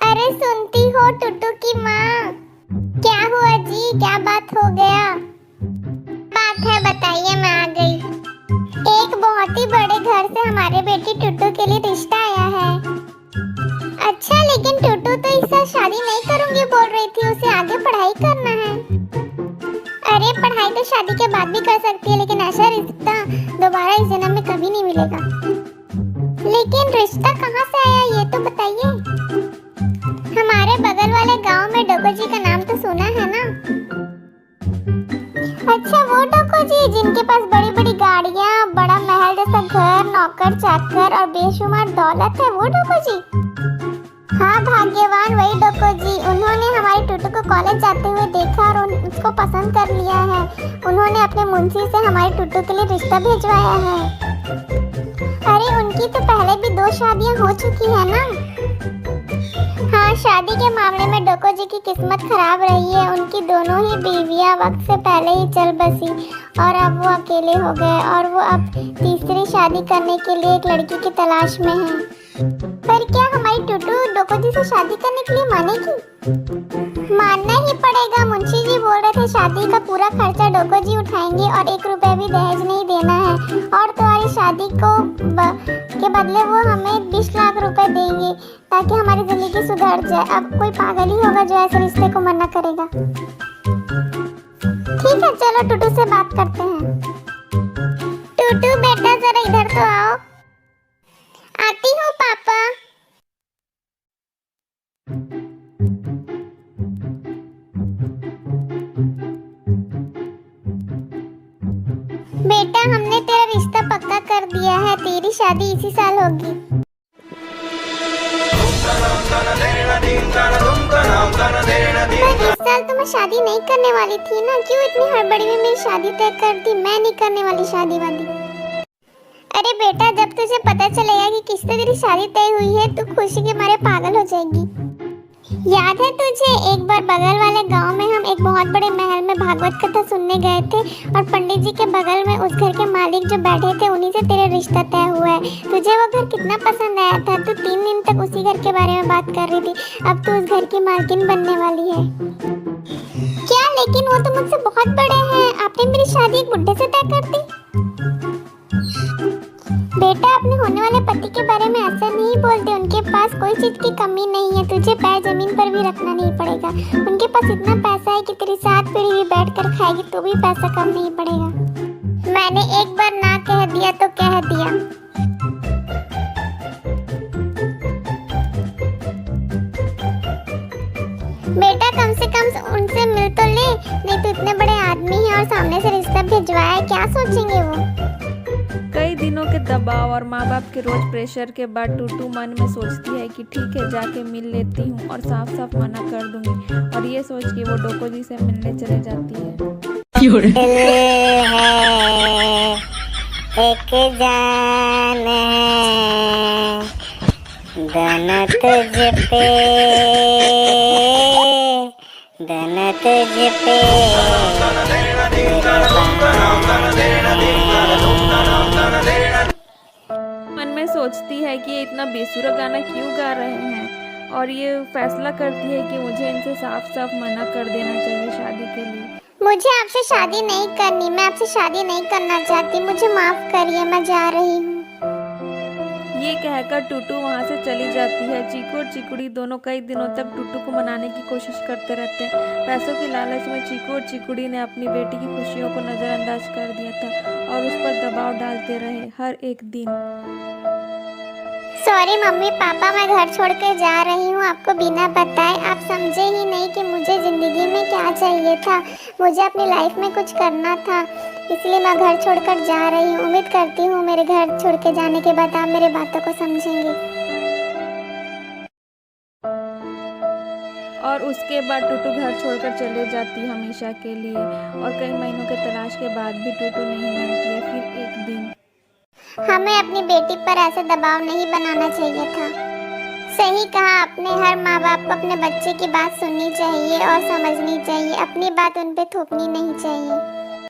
अरे सुनती हो टुटू की माँ? क्या हुआ जी, क्या बात हो गया? बात है बताइए, मैं आ गई। एक बहुत ही बड़े घर से हमारे बेटी टुटू के लिए रिश्ता आया है। अच्छा, लेकिन टुटू तो इस साल शादी नहीं करूंगी बोल रही थी, उसे आगे पढ़ाई करना है। अरे पढ़ाई तो शादी के बाद भी कर सकती है, लेकिन ऐसा रिश्ता दोबारा इस जन्म में कभी नहीं मिलेगा। लेकिन रिश्ता कहाँ से आया ये तो बताइए। हमारे बगल वाले गांव में डोको जी का नाम तो सुना है ना? अच्छा, वो डोको जी जिनके पास बड़ी बड़ी गाड़ियाँ, बड़ा महल जैसा घर, नौकर चाकर और बेशुमार दौलत है, वो डोको जी? हाँ, भाग्यवान वही डोको जी। उन्होंने हमारी टुटू को कॉलेज जाते हुए देखा और उसको पसंद कर लिया है। उन्होंने अपने मुंशी से हमारी टुटू के लिए रिश्ता भिजवाया है। अरे उनकी तो पहले भी 2 शादियां हो चुकी है ना? हाँ, शादी के मामले में डोको जी की किस्मत खराब रही है। उनकी दोनों ही बीवियां वक्त से पहले ही चल बसी और अब वो अकेले हो गए और वो अब तीसरी शादी करने के लिए एक लड़की की तलाश में है। पर क्या हमारी टुटू डोको जी से शादी करने के लिए मानेगी? मानना ही पड़ेगा। मुंशी जी बोल रहे थे शादी का पूरा खर्चा डोको जी उठाएंगे और 1 रुपए भी दहेज नहीं देना है, और तुम्हारी शादी के बदले वो हमें 20 लाख रुपए देंगे ताकि हमारी जिंदगी सुधर जाए। अब कोई पागल ही होगा जो ऐसे रिश्ते को मना करेगा। ठीक है, चलो टुटू से बात करते हैं। टुटू बेटा जरा इधर तो आओ। आती हूँ पापा। बेटा, हमने तेरा रिश्ता पक्का कर दिया है। तेरी शादी इसी साल होगी। पर इस साल तो मैं शादी नहीं करने वाली थी ना, क्यों इतनी हड़बड़ी में मेरी शादी तय कर दी? मैं नहीं करने वाली शादी वादी। अरे बेटा, जब तुझे पता चलेगा कि किससे तेरी शादी तय हुई है तो खुशी के मारे पागल हो जाएगी। याद है तुझे, एक बार बगल वाले गांव में हम एक बहुत बड़े महल में भागवत कथा सुनने गए थे और पंडित जी के बगल में उस घर के मालिक जो बैठे थे, उन्हीं से तेरा रिश्ता तय हुआ है। तुझे वो घर कितना पसंद आया था? तू 3 दिन तक उसी घर के बारे में बात कर रही थी। अब तू उस घर की मालकिन बनने वाली है। क्या? लेकिन वो तो मुझसे बहुत बड़े हैं। आपने मेरी शादी एक बुड्ढे से तय कर दी? बेटा, अपने होने वाले पति के बारे में ऐसा नहीं बोलते। उनके पास कोई चीज की कमी नहीं है। तुझे पैर जमीन पर भी रखना नहीं पड़ेगा। उनके पास इतना पैसा है कि तेरी 7 पीढ़ी भी बैठकर खाएगी तो भी पैसा कम नहीं पड़ेगा। मैंने एक बार ना कह दिया तो कह दिया। बेटा, कम से कम उनसे मिल तो ले, नहीं तो इतने बड़े आदमी हैं और सामने से रिश्ता भिजवाया है, क्या सोचेंगे वो? कई दिनों के दबाव और माँ बाप के रोज प्रेशर के बाद टुटू मन में सोचती है कि ठीक है, जाके मिल लेती हूँ और साफ साफ मना कर दूंगी, और ये सोच के वो डोको जी से मिलने चले जाती है। एक जान है दन तुझ पे मन में सोचती है कि ये इतना बेसुरा गाना क्यों गा रहे हैं, और ये फैसला करती है कि मुझे इनसे साफ साफ मना कर देना चाहिए शादी के लिए। मुझे आपसे शादी नहीं करनी। मैं आपसे शादी नहीं करना चाहती। मुझे माफ करिए, मैं जा रही हूँ। ये कहकर टुटू वहाँ से चली जाती है। चीकू और चिकुड़ी दोनों कई दिनों तक टुटू को मनाने की कोशिश करते रहते हैं। पैसों की लालच में चीकू और चिकुड़ी ने अपनी बेटी की खुशियों को नज़रअंदाज कर दिया था और उस पर दबाव डालते रहे हर एक दिन। सॉरी मम्मी पापा, मैं घर छोड़ के जा रही हूँ आपको बिना बताए। आप समझे ही नहीं कि मुझे जिंदगी में क्या चाहिए था। मुझे अपनी लाइफ में कुछ करना था, इसलिए मैं घर छोड़कर जा रही हूँ। उम्मीद करती हूँ मेरे घर छोड़ के जाने के बाद आप मेरे बातों को समझेंगे। और उसके बाद टुटू घर छोड़कर चले जाती हमेशा के लिए, और कई महीनों के तलाश के बाद भी टुटू नहीं मिलती है। फिर एक दिन हमें अपनी बेटी पर ऐसे दबाव नहीं बनाना चाहिए था। सही कहा आपने, हर माँ बाप को अपने बच्चे की बात सुननी चाहिए और समझनी चाहिए। अपनी बात उन पे थोपनी नहीं चाहिए।